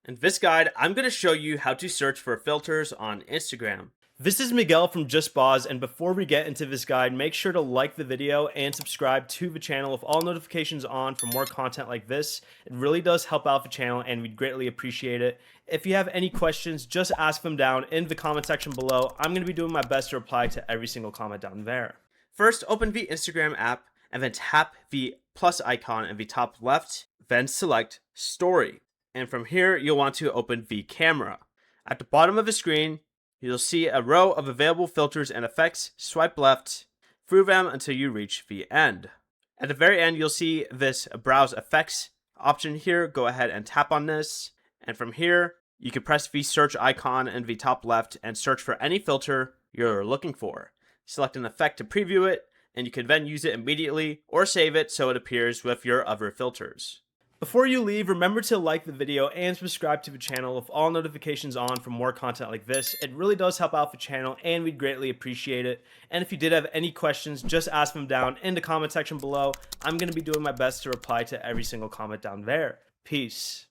In this guide, I'm going to show you how to search for filters on Instagram. This is Miguel from JustBoz, and before we get into this guide, make sure to like the video and subscribe to the channel with all notifications on for more content like this. It really does help out the channel and we'd greatly appreciate it. If you have any questions, just ask them down in the comment section below. I'm going to be doing my best to reply to every single comment down there. First, open the Instagram app and then tap the plus icon in the top left, then select Story. And from here, you'll want to open the camera. At the bottom of the screen, you'll see a row of available filters and effects. Swipe left through them until you reach the end. At the very end, you'll see this Browse Effects option here. Go ahead and tap on this. And from here, you can press the search icon in the top left and search for any filter you're looking for. Select an effect to preview it, and you can then use it immediately or save it so it appears with your other filters. Before you leave, remember to like the video and subscribe to the channel with all notifications on for more content like this. It really does help out the channel and we'd greatly appreciate it. And if you did have any questions, just ask them down in the comment section below. I'm going to be doing my best to reply to every single comment down there. Peace.